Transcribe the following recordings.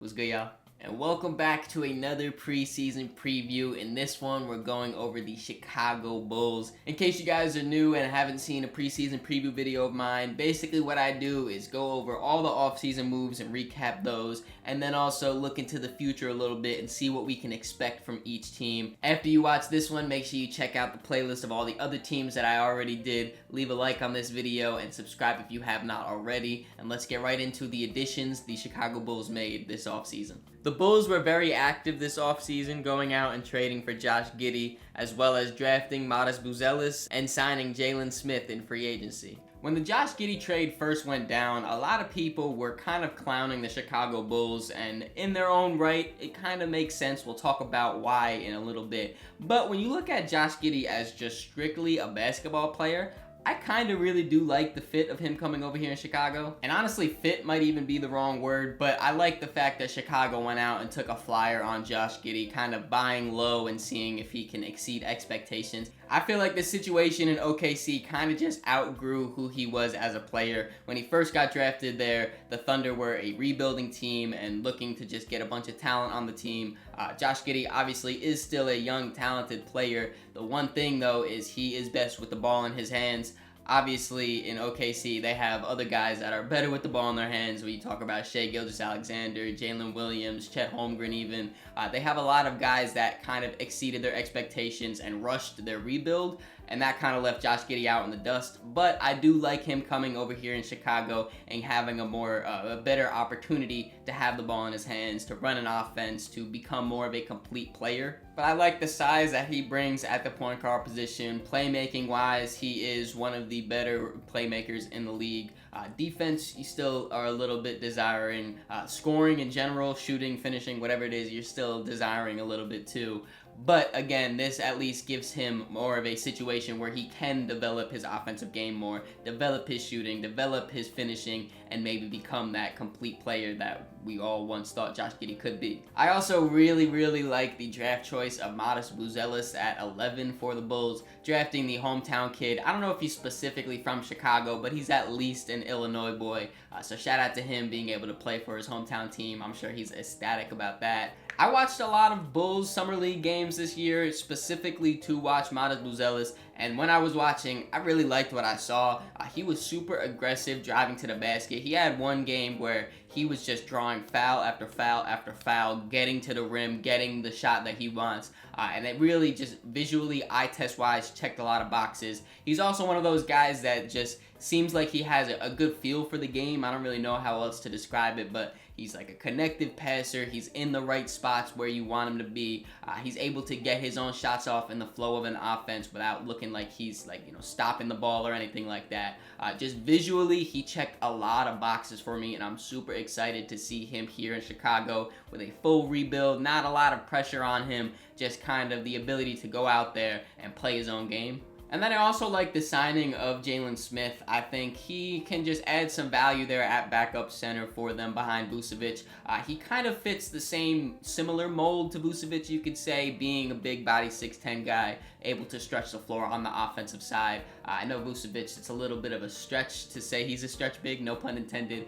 What's good, y'all? And welcome back to another preseason preview. In this one, we're going over the Chicago Bulls. In case you guys are new and haven't seen a preseason preview video of mine, basically what I do is go over all the offseason moves and recap those, and then also look into the future a little bit and see what we can expect from each team. After you watch this one, make sure you check out the playlist of all the other teams that I already did. Leave a like on this video and subscribe if you have not already. And let's get right into the additions the Chicago Bulls made this offseason. The Bulls were very active this offseason, going out and trading for Josh Giddey, as well as drafting Matas Buzelis and signing Jalen Smith in free agency. When the Josh Giddey trade first went down, a lot of people were kind of clowning the Chicago Bulls, and in their own right, it kind of makes sense. We'll talk about why in a little bit. But when you look at Josh Giddey as just strictly a basketball player, I kind of really do like the fit of him coming over here in Chicago. And honestly, fit might even be the wrong word, but I like the fact that Chicago went out and took a flyer on Josh Giddey, kind of buying low and seeing if he can exceed expectations. I feel like the situation in OKC kind of just outgrew who he was as a player. When he first got drafted there, the Thunder were a rebuilding team and looking to just get a bunch of talent on the team. Josh Giddey obviously is still a young, talented player. The one thing, though, is he is best with the ball in his hands. Obviously, in OKC, they have other guys that are better with the ball in their hands. When you talk about Shai Gilgeous-Alexander, Jalen Williams, Chet Holmgren even. They have a lot of guys that kind of exceeded their expectations and rushed their rebuild, and that kind of left Josh Giddey out in the dust. But I do like him coming over here in Chicago and having a better opportunity to have the ball in his hands, to run an offense, to become more of a complete player. But I like the size that he brings at the point guard position. Playmaking wise, he is one of the better playmakers in the league. Defense, you still are a little bit desiring. Scoring in general, shooting, finishing, whatever it is, you're still desiring a little bit too. But again, this at least gives him more of a situation where he can develop his offensive game more, develop his shooting, develop his finishing, and maybe become that complete player that we all once thought Josh Giddey could be. I also really like the draft choice of Matas Buzelis at 11 for the Bulls, drafting the hometown kid. I don't know if he's specifically from Chicago, but he's at least an Illinois boy. So shout out to him being able to play for his hometown team. I'm sure he's ecstatic about that. I watched a lot of Bulls Summer League games this year, specifically to watch Matas Buzelis, and when I was watching, I really liked what I saw. He was super aggressive driving to the basket. He had one game where he was just drawing foul after foul after foul, getting to the rim, getting the shot that he wants. And it really just visually, eye test wise, checked a lot of boxes. He's also one of those guys that just seems like he has a good feel for the game. I don't really know how else to describe it, but he's like a connective passer. He's in the right spots where you want him to be. He's able to get his own shots off in the flow of an offense without looking like he's stopping the ball or anything like that. Just visually, he checked a lot of boxes for me, and I'm super excited to see him here in Chicago with a full rebuild. Not a lot of pressure on him, just kind of the ability to go out there and play his own game. And then I also like the signing of Jalen Smith. I think he can just add some value there at backup center for them behind Vucevic. He kind of fits the similar mold to Vucevic, you could say, being a big body 6'10 guy, able to stretch the floor on the offensive side. I know Vucevic, it's a little bit of a stretch to say he's a stretch big, no pun intended,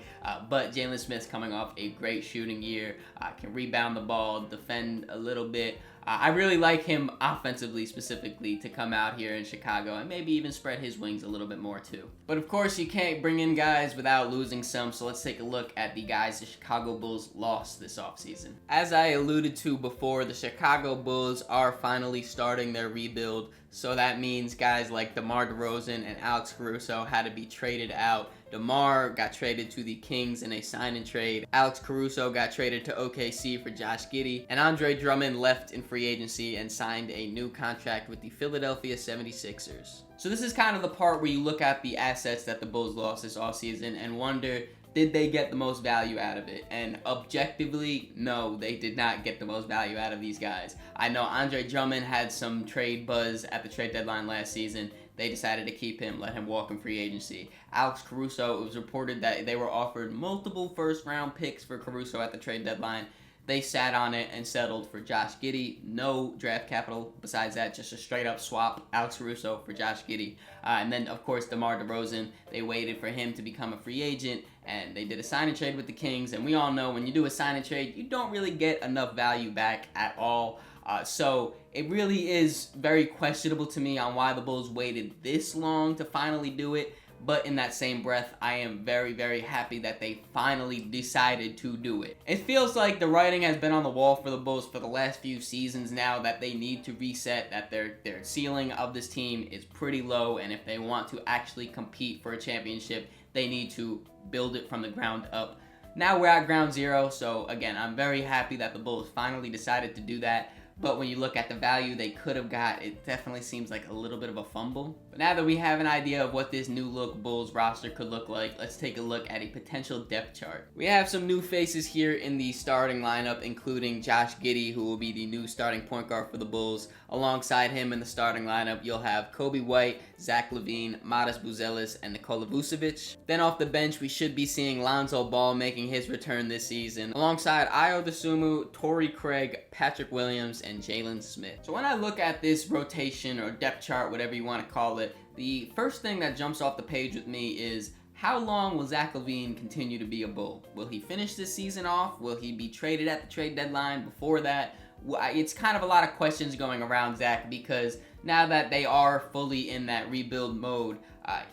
but Jalen Smith's coming off a great shooting year, can rebound the ball, defend a little bit. I really like him offensively, specifically, to come out here in Chicago and maybe even spread his wings a little bit more too. But of course, you can't bring in guys without losing some, so let's take a look at the guys the Chicago Bulls lost this offseason. As I alluded to before, the Chicago Bulls are finally starting their rebuild, so that means guys like DeMar DeRozan and Alex Caruso had to be traded out. DeMar got traded to the Kings in a sign and trade. Alex Caruso got traded to OKC for Josh Giddey. And Andre Drummond left in free agency and signed a new contract with the Philadelphia 76ers. So this is kind of the part where you look at the assets that the Bulls lost this offseason and wonder, did they get the most value out of it? And objectively, no, they did not get the most value out of these guys. I know Andre Drummond had some trade buzz at the trade deadline last season. They decided to keep him, let him walk in free agency. Alex Caruso, it was reported that they were offered multiple first-round picks for Caruso at the trade deadline. they sat on it and settled for Josh Giddey. No draft capital besides that, just a straight up swap, Alex Caruso for Josh Giddey. And then, of course, DeMar DeRozan, they waited for him to become a free agent, and they did a sign and trade with the Kings. And we all know when you do a sign and trade, you don't really get enough value back at all. So it really is very questionable to me on why the Bulls waited this long to finally do it. But in that same breath, I am very, very happy that they finally decided to do it. It feels like the writing has been on the wall for the Bulls for the last few seasons now, that they need to reset, that their ceiling of this team is pretty low, and if they want to actually compete for a championship, they need to build it from the ground up. Now we're at ground zero, so again, I'm very happy that the Bulls finally decided to do that. But when you look at the value they could have got, it definitely seems like a little bit of a fumble. But now that we have an idea of what this new look Bulls roster could look like, let's take a look at a potential depth chart. We have some new faces here in the starting lineup, including Josh Giddey, who will be the new starting point guard for the Bulls. Alongside him in the starting lineup, you'll have Kobe White, Zach LaVine, Matas Buzelis, and Nikola Vucevic. Then off the bench, we should be seeing Lonzo Ball making his return this season, alongside Ayo Dosunmu, Torrey Craig, Patrick Williams, and Jalen Smith. So when I look at this rotation or depth chart, whatever you want to call it, the first thing that jumps off the page with me is, how long will Zach LaVine continue to be a Bull? Will he finish this season off? Will he be traded at the trade deadline before that? It's kind of a lot of questions going around Zach, because now that they are fully in that rebuild mode,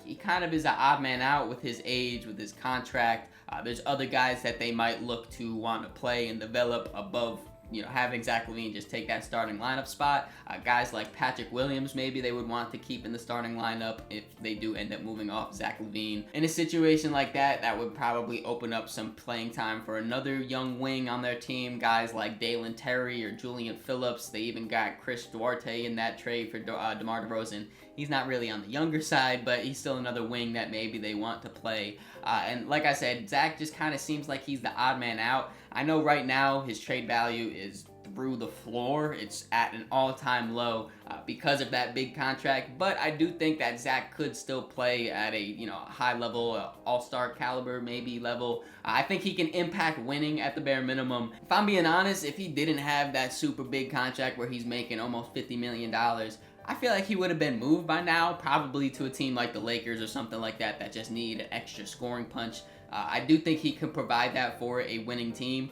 he kind of is an odd man out with his age, with his contract. There's other guys that they might look to want to play and develop above, having Zach LaVine just take that starting lineup spot. Guys like Patrick Williams, maybe they would want to keep in the starting lineup if they do end up moving off Zach LaVine. In a situation like that, that would probably open up some playing time for another young wing on their team. Guys like Dalen Terry or Julian Phillips. They even got Chris Duarte in that trade for DeMar DeRozan. He's not really on the younger side, but he's still another wing that maybe they want to play. And like I said, Zach just kind of seems like he's the odd man out. I know right now his trade value is through the floor. It's at an all-time low because of that big contract. But I do think that Zach could still play at a high level, all-star caliber maybe level. I think he can impact winning at the bare minimum. If I'm being honest, if he didn't have that super big contract where he's making almost $50 million, I feel like he would have been moved by now, probably to a team like the Lakers or something like that that just need an extra scoring punch. I do think he could provide that for a winning team,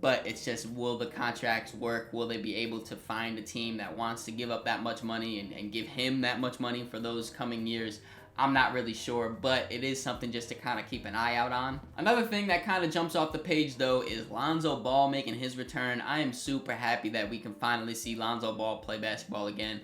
but it's just, will the contracts work? Will they be able to find a team that wants to give up that much money and give him that much money for those coming years? I'm not really sure, but it is something just to kind of keep an eye out on. Another thing that kind of jumps off the page, though, is Lonzo Ball making his return. I am super happy that we can finally see Lonzo Ball play basketball again.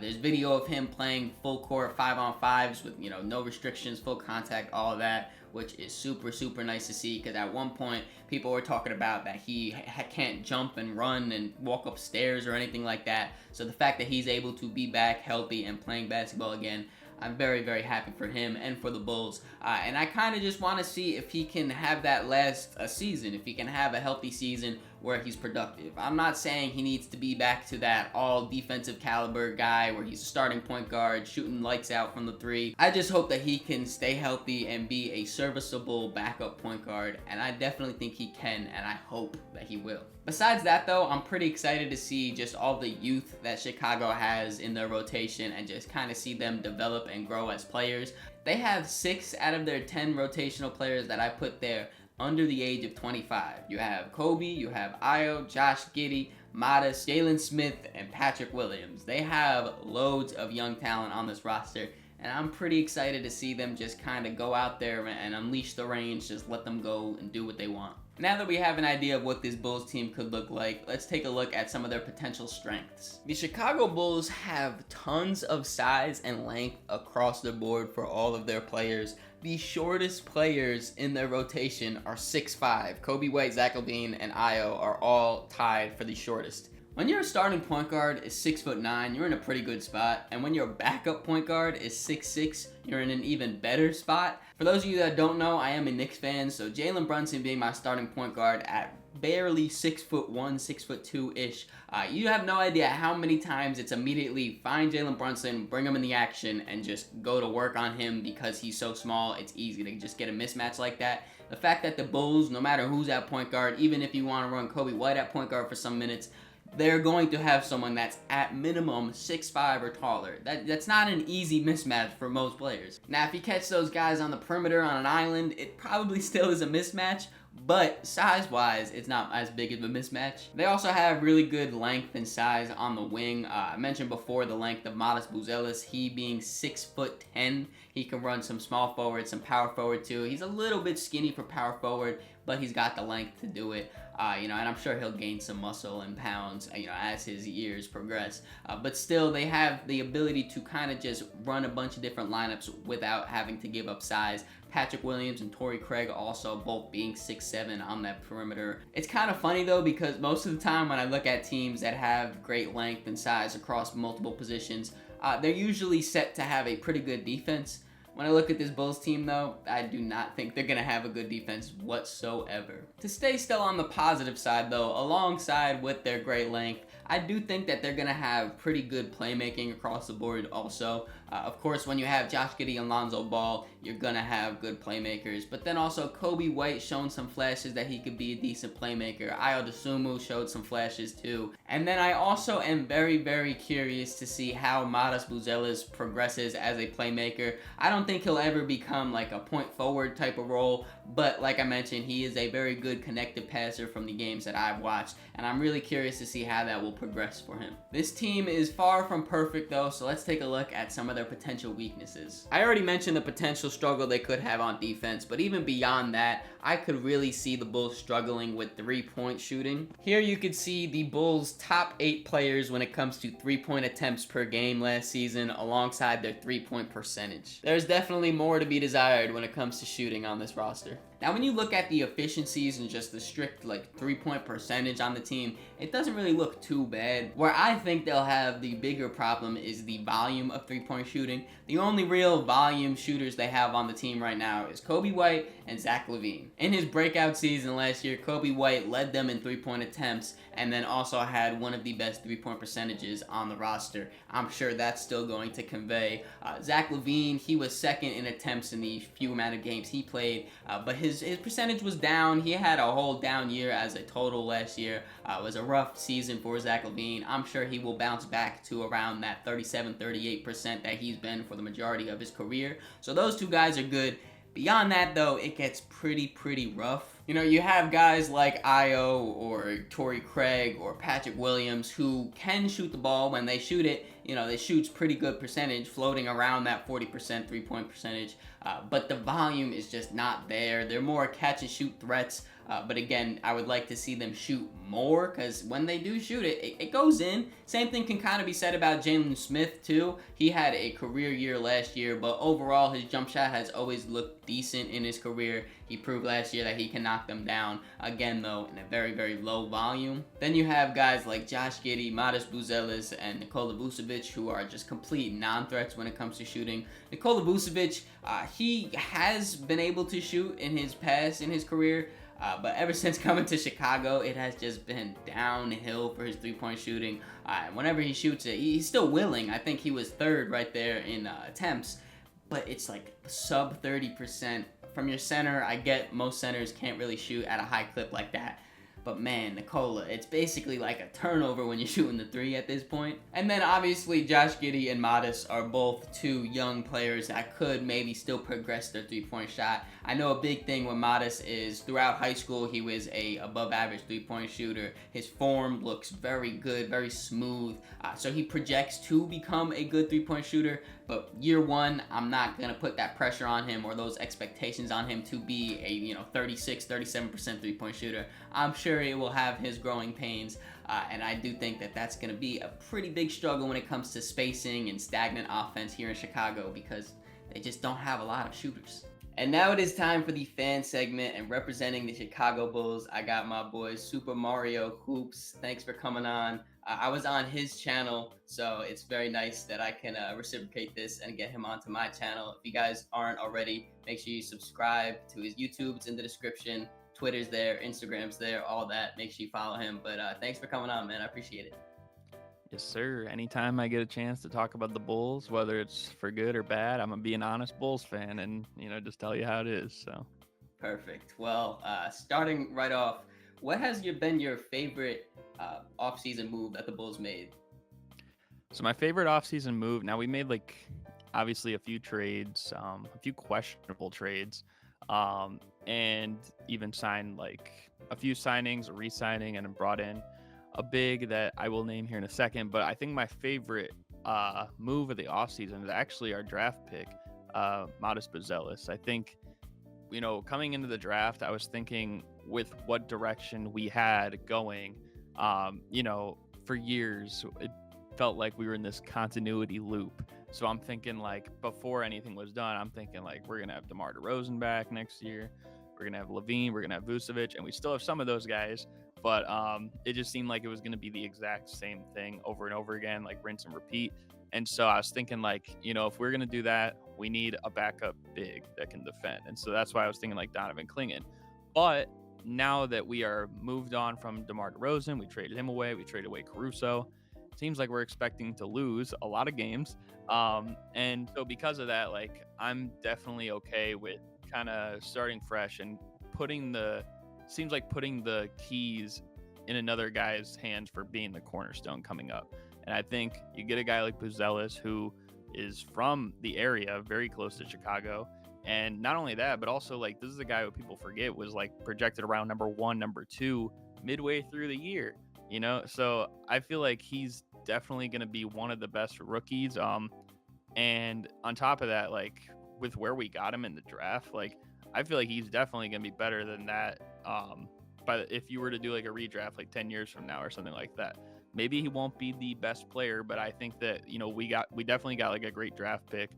There's video of him playing full court 5-on-5s with, no restrictions, full contact, all of that, which is super, super nice to see, because at one point, people were talking about that he can't jump and run and walk upstairs or anything like that. So the fact that he's able to be back healthy and playing basketball again, I'm very, very happy for him and for the Bulls. And I kind of just want to see if he can have that last season, if he can have a healthy season where he's productive. I'm not saying he needs to be back to that all defensive caliber guy where he's a starting point guard, shooting lights out from the three. I just hope that he can stay healthy and be a serviceable backup point guard, and I definitely think he can, and I hope that he will. Besides that, though, I'm pretty excited to see just all the youth that Chicago has in their rotation and just kind of see them develop and grow as players. They have 6 out of their 10 rotational players that I put there under the age of 25. You have Kobe, you have Ayo, Josh Giddey, Matas, Jalen Smith, and Patrick Williams. They have loads of young talent on this roster, and I'm pretty excited to see them just kind of go out there and unleash the range, just let them go and do what they want. Now that we have an idea of what this Bulls team could look like, let's take a look at some of their potential strengths. The Chicago Bulls have tons of size and length across the board for all of their players. The shortest players in their rotation are 6'5". Kobe White, Zach LaVine, and Ayo are all tied for the shortest. When your starting point guard is 6'9", you're in a pretty good spot. And when your backup point guard is 6'6", you're in an even better spot. For those of you that don't know, I am a Knicks fan, so Jalen Brunson being my starting point guard at barely 6'1", 6'2"-ish. You have no idea how many times it's immediately find Jalen Brunson, bring him in the action, and just go to work on him because he's so small. It's easy to just get a mismatch like that. The fact that the Bulls, no matter who's at point guard, even if you want to run Kobe White at point guard for some minutes, they're going to have someone that's at minimum 6'5" or taller. That's not an easy mismatch for most players. Now, if you catch those guys on the perimeter on an island, it probably still is a mismatch, but size-wise, it's not as big of a mismatch. They also have really good length and size on the wing. I mentioned before the length of Matas Buzelis. He being 6'10", he can run some small forward, some power forward too. He's a little bit skinny for power forward, but he's got the length to do it. And I'm sure he'll gain some muscle and pounds, as his years progress. But still, they have the ability to kind of just run a bunch of different lineups without having to give up size. Patrick Williams and Torrey Craig also both being 6'7" on that perimeter. It's kind of funny though, because most of the time when I look at teams that have great length and size across multiple positions, they're usually set to have a pretty good defense. When I look at this Bulls team though, I do not think they're going to have a good defense whatsoever. To stay still on the positive side though, alongside with their great length, I do think that they're going to have pretty good playmaking across the board also. Of course, when you have Josh Giddey and Lonzo Ball, you're going to have good playmakers. But then also Kobe White shown some flashes that he could be a decent playmaker. Ayo Dosunmu showed some flashes too. And then I also am very, very curious to see how Matas Buzelis progresses as a playmaker. I don't think he'll ever become like a point forward type of role, but like I mentioned, he is a very good connected passer from the games that I've watched, and I'm really curious to see how that will progress for him. This team is far from perfect though, so let's take a look at some of their potential weaknesses. I already mentioned the potential struggle they could have on defense, but even beyond that, I could really see the Bulls struggling with three-point shooting. Here you could see the Bulls' top 8 players when it comes to three-point attempts per game last season, alongside their three-point percentage. There's definitely more to be desired when it comes to shooting on this roster. Now, when you look at the efficiencies and just the strict three-point percentage on the team, it doesn't really look too bad. Where I think they'll have the bigger problem is the volume of three-point shooting. The only real volume shooters they have on the team right now is Kobe White and Zach LaVine. In his breakout season last year, Kobe White led them in three-point attempts and then also had one of the best three-point percentages on the roster. I'm sure that's still going to convey. Zach LaVine, he was second in attempts in the few amount of games he played, but his percentage was down. He had a whole down year as a total last year. It was a rough season for Zach LaVine. I'm sure he will bounce back to around that 37-38% that he's been for the majority of his career. So those two guys are good. Beyond that, though, it gets pretty rough. You have guys like Ayo or Torrey Craig or Patrick Williams who can shoot the ball. When they shoot it, they shoot pretty good percentage, floating around that 40% three-point percentage. But the volume is just not there. They're more catch-and-shoot threats. But again, I would like to see them shoot more, because when they do shoot it, it goes in. Same thing can kind of be said about Jalen Smith too. He had a career year last year, but overall his jump shot has always looked decent in his career. He proved last year that he can knock them down, again though, in a very low volume. Then you have guys like Josh Giddey, Matas Buzelis, and Nikola Vucevic, who are just complete non-threats when it comes to shooting. Nikola Vucevic, he has been able to shoot in his past, in his career, but ever since coming to Chicago, it has just been downhill for his three-point shooting. Whenever he shoots it, he's still willing. I think he was third right there in attempts, but it's like sub 30%. From your center, I get most centers can't really shoot at a high clip like that. But man, Nikola, it's basically like a turnover when you're shooting the three at this point. And then obviously Josh Giddey and Matas are both two young players that could maybe still progress their three-point shot. I know a big thing with Matas is throughout high school, he was a above average three-point shooter. His form looks very good, very smooth. So he projects to become a good three-point shooter. But year one, I'm not going to put that pressure on him or those expectations on him to be a 36-37% three-point shooter. I'm sure he will have his growing pains, and I do think that that's going to be a pretty big struggle when it comes to spacing and stagnant offense here in Chicago, because they just don't have a lot of shooters. And now it is time for the fan segment, and representing the Chicago Bulls, I got my boy Super Mario Hoops. Thanks for coming on. I was on his channel, so it's very nice that I can reciprocate this and get him onto my channel. If you guys aren't already, make sure you subscribe to his YouTube. It's in the description. Twitter's there, Instagram's there, all that. Make sure you follow him. But thanks for coming on, man. I appreciate it. Yes, sir. Anytime I get a chance to talk about the Bulls, whether it's for good or bad, I'm going to be an honest Bulls fan and, just tell you how it is. So Perfect. Well, starting right off, what has been your favorite offseason move that the Bulls made? So my favorite offseason move. Now we made like obviously a few trades, a few questionable trades, and even signed like a few signings, a re-signing, and then brought in a big that I will name here in a second. But I think my favorite move of the offseason is actually our draft pick, Modest Buzelis. I think coming into the draft, I was thinking with what direction we had going, for years, it felt like we were in this continuity loop. So I'm thinking like before anything was done, I'm thinking like we're gonna have DeMar DeRozan back next year, we're gonna have Levine, we're gonna have Vucevic, and we still have some of those guys. But it just seemed like it was gonna be the exact same thing over and over again, like rinse and repeat. And so I was thinking like, if we're gonna do that, we need a backup big that can defend. And so that's why I was thinking like Donovan Clingan. But now that we are moved on from DeMar DeRozan, we traded him away, we traded away Caruso. Seems like we're expecting to lose a lot of games. And so because of that, like I'm definitely okay with kind of starting fresh and putting the keys in another guy's hands for being the cornerstone coming up. And I think you get a guy like Buzelis who is from the area, very close to Chicago. And not only that, but also like this is a guy who people forget was like projected around number 1, number 2 midway through the year. So I feel like he's definitely going to be one of the best rookies. And on top of that, like with where we got him in the draft, like I feel like he's definitely going to be better than that. But if you were to do like a redraft like 10 years from now or something like that, maybe he won't be the best player, but I think that we definitely got like a great draft pick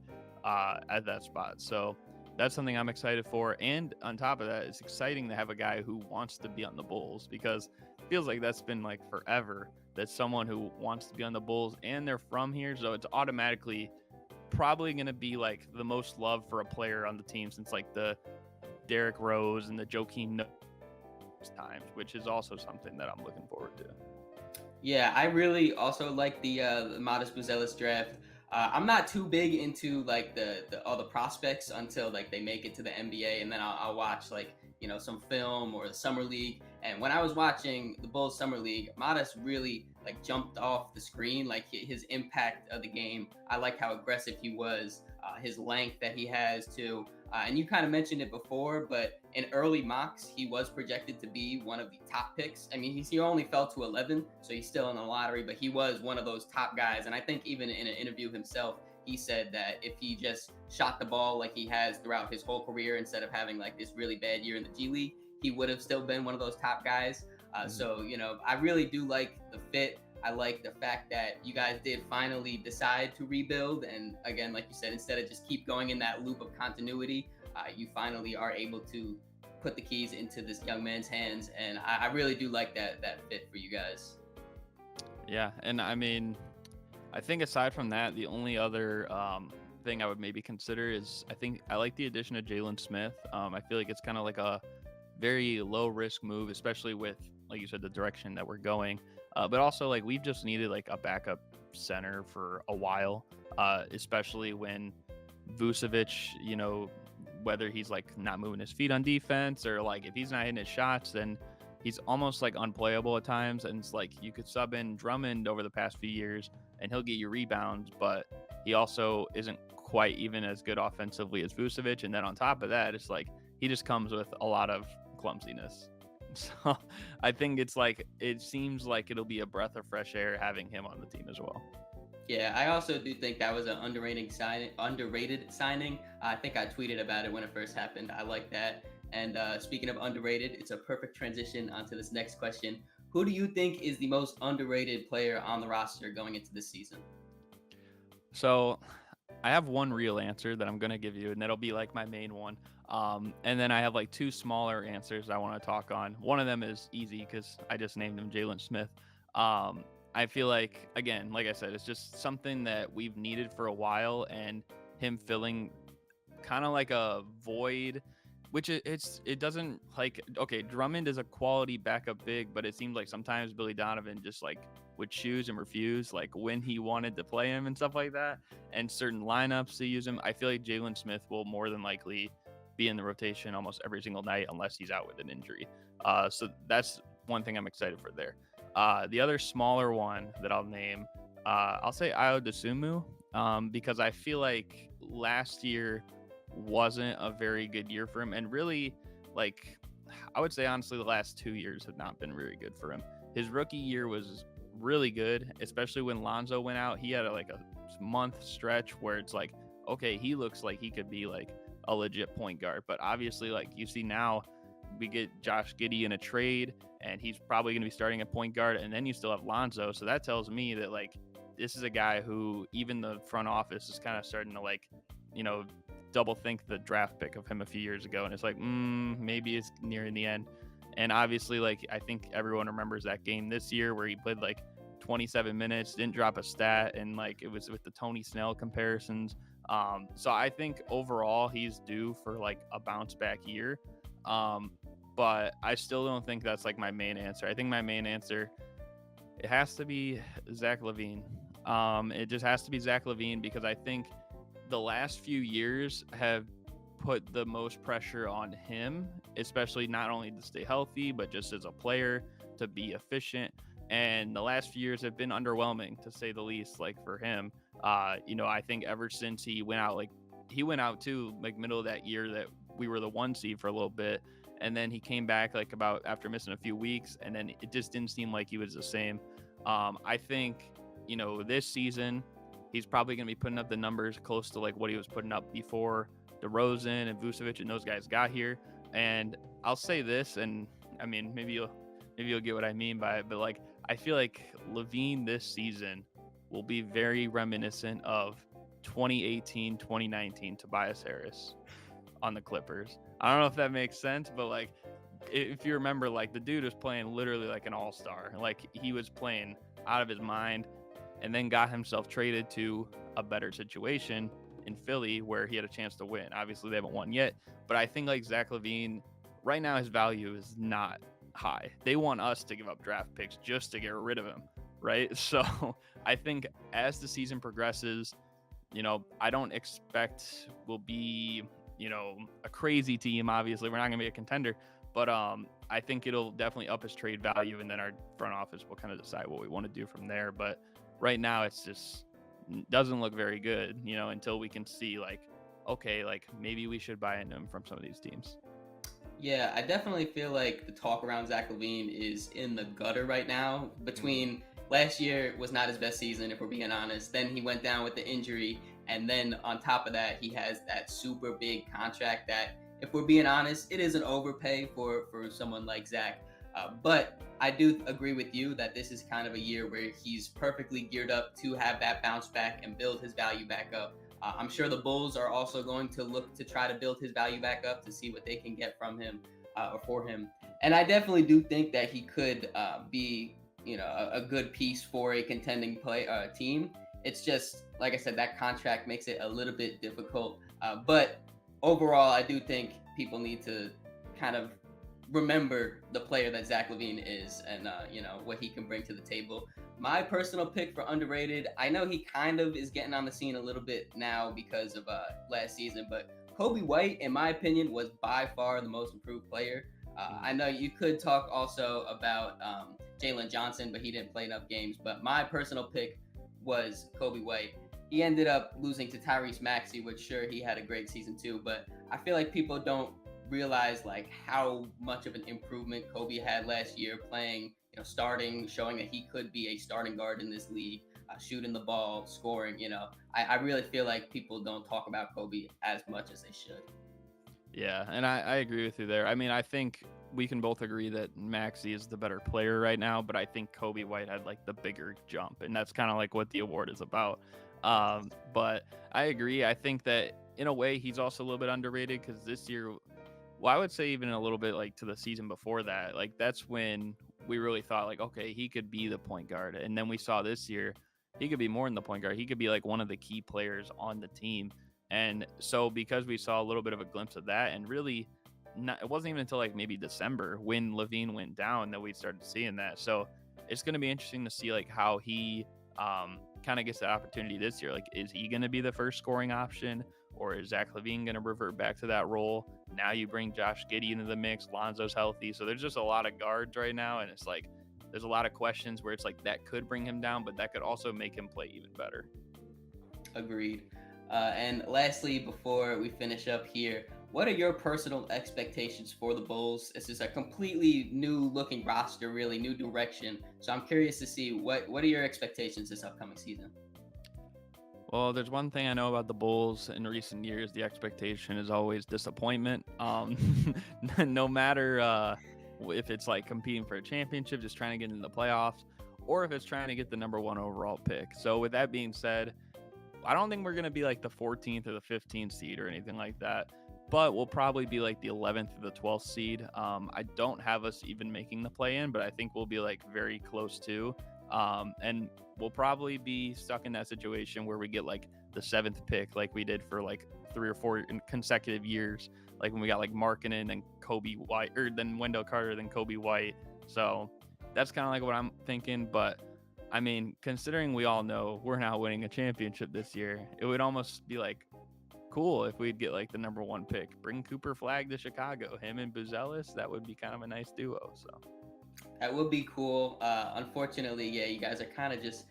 at that spot. So that's something I'm excited for. And on top of that, it's exciting to have a guy who wants to be on the Bulls, because it feels like that's been like forever that someone who wants to be on the Bulls and they're from here. So it's automatically probably going to be like the most love for a player on the team since like the Derrick Rose and the Joakim Noah times, which is also something that I'm looking forward to. Yeah, I really also like the Modest Buzelis draft. I'm not too big into like the all the prospects until like they make it to the NBA, and then I'll watch like some film or the summer league. And when I was watching the Bulls summer league, Modest really like jumped off the screen. Like his impact of the game, I like how aggressive he was, his length that he has too. And you kind of mentioned it before, but in early mocks, he was projected to be one of the top picks. I mean, he only fell to 11, so he's still in the lottery, but he was one of those top guys. And I think even in an interview himself, he said that if he just shot the ball like he has throughout his whole career, instead of having like this really bad year in the G League, he would have still been one of those top guys. So, I really do like the fit. I like the fact that you guys did finally decide to rebuild. And again, like you said, instead of just keep going in that loop of continuity, you finally are able to put the keys into this young man's hands. And I really do like that fit for you guys. Yeah. And I mean, I think aside from that, the only other thing I would maybe consider is I think I like the addition of Jalen Smith. I feel like it's kind of like a very low risk move, especially with, like you said, the direction that we're going. But also like we've just needed like a backup center for a while, especially when Vucevic, whether he's like not moving his feet on defense or like if he's not hitting his shots, then he's almost like unplayable at times. And it's like you could sub in Drummond over the past few years and he'll get you rebounds, but he also isn't quite even as good offensively as Vucevic. And then on top of that, it's like he just comes with a lot of clumsiness. So I think it seems like it'll be a breath of fresh air having him on the team as well. Yeah, I also do think that was an underrated signing. I think I tweeted about it when it first happened. I like that. And speaking of underrated, it's a perfect transition onto this next question. Who do you think is the most underrated player on the roster going into this season? So I have one real answer that I'm going to give you, and that'll be like my main one. And then I have like two smaller answers I want to talk on. One of them is easy because I just named him Jalen Smith. I feel like, again, like I said, it's just something that we've needed for a while, and him filling kind of like a void, which it doesn't like, okay, Drummond is a quality backup big, but it seems like sometimes Billy Donovan just like would choose and refuse like when he wanted to play him and stuff like that. And certain lineups to use him. I feel like Jalen Smith will more than likely be in the rotation almost every single night unless he's out with an injury. So that's one thing I'm excited for there. The other smaller one that I'll name, I'll say Ayo Dosunmu, because I feel like last year wasn't a very good year for him, and really, like, I would say honestly, the last 2 years have not been very good for him. His rookie year was really good, especially when Lonzo went out. He had like a month stretch where it's like, okay, he looks like he could be like a legit point guard. But obviously, like you see now, we get Josh Giddey in a trade, and he's probably going to be starting at point guard, and then you still have Lonzo. So that tells me that like this is a guy who even the front office is kind of starting to like, you know, double think the draft pick of him a few years ago, and it's like maybe it's nearing the end. And obviously, like I think everyone remembers that game this year where he played like 27 minutes, didn't drop a stat, and like it was with the Tony Snell comparisons. So I think overall he's due for like a bounce back year. But I still don't think that's like my main answer. I think my main answer, it has to be Zach LaVine. It just has to be Zach LaVine because I think the last few years have put the most pressure on him, especially not only to stay healthy, but just as a player to be efficient. And the last few years have been underwhelming, to say the least, like for him. I think ever since he went out too, like middle of that year that we were the 1 seed for a little bit. And then he came back like about after missing a few weeks, and then it just didn't seem like he was the same. I think, this season, he's probably going to be putting up the numbers close to like what he was putting up before DeRozan and Vucevic and those guys got here. And I'll say this, and I mean, maybe you'll get what I mean by it, but like, I feel like LaVine this season will be very reminiscent of 2018, 2019 Tobias Harris on the Clippers. I don't know if that makes sense, but like, if you remember, like the dude was playing literally like an all-star. Like he was playing out of his mind, and then got himself traded to a better situation in Philly where he had a chance to win. Obviously, they haven't won yet, but I think like Zach LaVine, right now his value is not high. They want us to give up draft picks just to get rid of him, right? So I think as the season progresses, I don't expect we'll be, a crazy team. Obviously, we're not going to be a contender, but I think it'll definitely up his trade value, and then our front office will kind of decide what we want to do from there. But right now, it's just doesn't look very good, until we can see like, okay, like maybe we should buy into him from some of these teams. Yeah, I definitely feel like the talk around Zach LaVine is in the gutter right now. Between last year was not his best season, if we're being honest. Then he went down with the injury, and then on top of that, he has that super big contract that, if we're being honest, it is an overpay for someone like Zach. But I do agree with you that this is kind of a year where he's perfectly geared up to have that bounce back and build his value back up. I'm sure the Bulls are also going to look to try to build his value back up to see what they can get from him or for him. And I definitely do think that he could be, a good piece for a contending team. It's just, like I said, that contract makes it a little bit difficult. But overall, I do think people need to kind of remember the player that Zach LaVine is and, what he can bring to the table. My personal pick for underrated, I know he kind of is getting on the scene a little bit now because of last season, but Kobe White, in my opinion, was by far the most improved player. I know you could talk also about Jalen Johnson, but he didn't play enough games. But my personal pick was Kobe White. He ended up losing to Tyrese Maxey, which sure, he had a great season too, but I feel like people don't realize like how much of an improvement Kobe had last year playing, starting, showing that he could be a starting guard in this league, shooting the ball, scoring. I really feel like people don't talk about Kobe as much as they should. Yeah, and I agree with you there. I mean, I think we can both agree that Maxey is the better player right now, but I think Kobe White had like the bigger jump, and that's kind of like what the award is about. But I agree. I think that in a way he's also a little bit underrated because this year, well, I would say even a little bit like to the season before that, like that's when we really thought like, okay, he could be the point guard. And then we saw this year, he could be more than the point guard. He could be like one of the key players on the team. And so because we saw a little bit of a glimpse of that, and really it wasn't even until like maybe December when LaVine went down that we started seeing that. So it's going to be interesting to see like how he kind of gets the opportunity this year. Like, is he going to be the first scoring option, or is Zach LaVine going to revert back to that role? Now you bring Josh Giddey into the mix. Lonzo's healthy. So there's just a lot of guards right now. And it's like, there's a lot of questions where it's like that could bring him down, but that could also make him play even better. Agreed. And lastly, before we finish up here, what are your personal expectations for the Bulls? This is a completely new looking roster, really new direction. So I'm curious to see what are your expectations this upcoming season? Well, there's one thing I know about the Bulls in recent years. The expectation is always disappointment. No matter if it's like competing for a championship, just trying to get into the playoffs, or if it's trying to get the number 1 overall pick. So with that being said, I don't think we're going to be like the 14th or the 15th seed or anything like that, but we'll probably be like the 11th or the 12th seed. I don't have us even making the play-in, but I think we'll be like very close to. And we'll probably be stuck in that situation where we get like the 7th pick, like we did for like 3 or 4 consecutive years, like when we got like Markkanen and Kobe White, or then Wendell Carter, then Kobe White. So that's kind of like what I'm thinking. But I mean, considering we all know we're not winning a championship this year, it would almost be like cool if we'd get like the number 1 pick, bring Cooper Flagg to Chicago, him and Buzelis. That would be kind of a nice duo. So that would be cool. Unfortunately, yeah, you guys are kind of just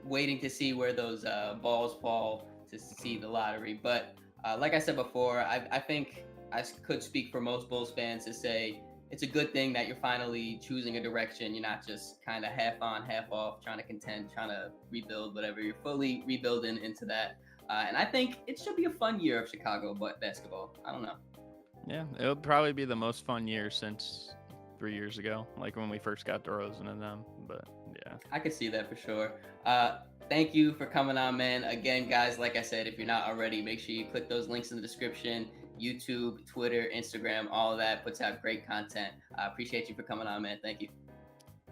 waiting to see where those balls fall to see the lottery. But like I said before, I think I could speak for most Bulls fans to say it's a good thing that you're finally choosing a direction. You're not just kind of half on, half off, trying to contend, trying to rebuild, whatever. You're fully rebuilding into that. And I think it should be a fun year of Chicago basketball. I don't know. Yeah, it'll probably be the most fun year since 3 years ago, like when we first got DeRozan and them. But yeah, I could see that for sure. Thank you for coming on, man. Again, guys, like I said, if you're not already, make sure you click those links in the description. YouTube, Twitter, Instagram, all of that puts out great content. I appreciate you for coming on, man. Thank you.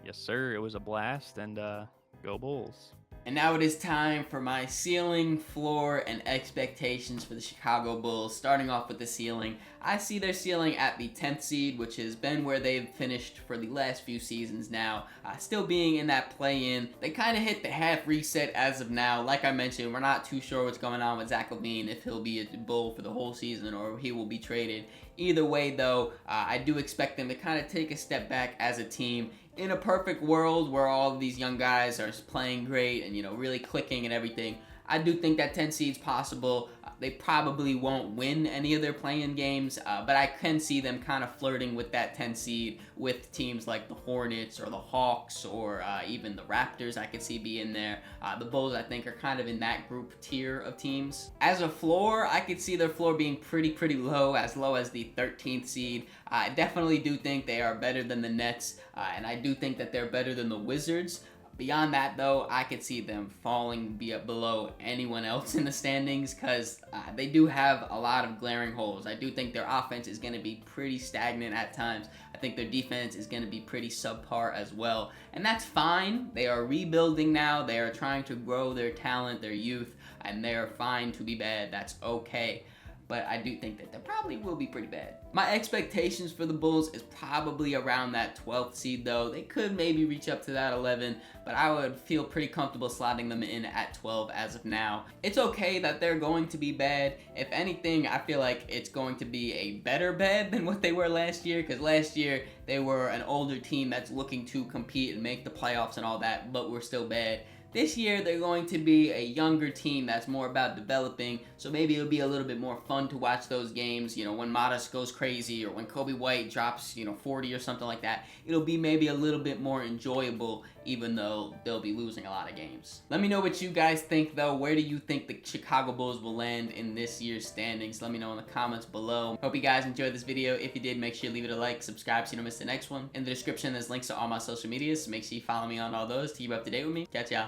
Yes, sir. It was a blast, and go Bulls. And now it is time for my ceiling, floor, and expectations for the Chicago Bulls. Starting off with the ceiling, I see their ceiling at the 10th seed, which has been where they've finished for the last few seasons now. Still being in that play-in. They kind of hit the half reset as of now. Like I mentioned, we're not too sure what's going on with Zach LaVine, if he'll be a Bull for the whole season or he will be traded. Either way, though, I do expect them to kind of take a step back as a team. In a perfect world where all of these young guys are playing great and, really clicking and everything, I do think that 10 seed's possible. They probably won't win any of their play-in games, but I can see them kind of flirting with that 10 seed with teams like the Hornets or the Hawks or even the Raptors. I could see being there. The Bulls, I think, are kind of in that group tier of teams. As a floor, I could see their floor being pretty low as the 13th seed. I definitely do think they are better than the Nets, and I do think that they're better than the Wizards. Beyond that, though, I could see them falling below anyone else in the standings because they do have a lot of glaring holes. I do think their offense is going to be pretty stagnant at times. I think their defense is going to be pretty subpar as well. And that's fine. They are rebuilding now. They are trying to grow their talent, their youth, and they are fine to be bad. That's okay. But I do think that they probably will be pretty bad. My expectations for the Bulls is probably around that 12th seed, though. They could maybe reach up to that 11, but I would feel pretty comfortable slotting them in at 12 as of now. It's okay that they're going to be bad. If anything, I feel like it's going to be a better bad than what they were last year, because last year they were an older team that's looking to compete and make the playoffs and all that, but we're still bad. This year, they're going to be a younger team that's more about developing, so maybe it'll be a little bit more fun to watch those games, when Modest goes crazy or when Kobe White drops, 40 or something like that. It'll be maybe a little bit more enjoyable, even though they'll be losing a lot of games. Let me know what you guys think, though. Where do you think the Chicago Bulls will land in this year's standings? Let me know in the comments below. Hope you guys enjoyed this video. If you did, make sure you leave it a like, subscribe so you don't miss the next one. In the description, there's links to all my social medias, so make sure you follow me on all those to keep up to date with me. Catch y'all.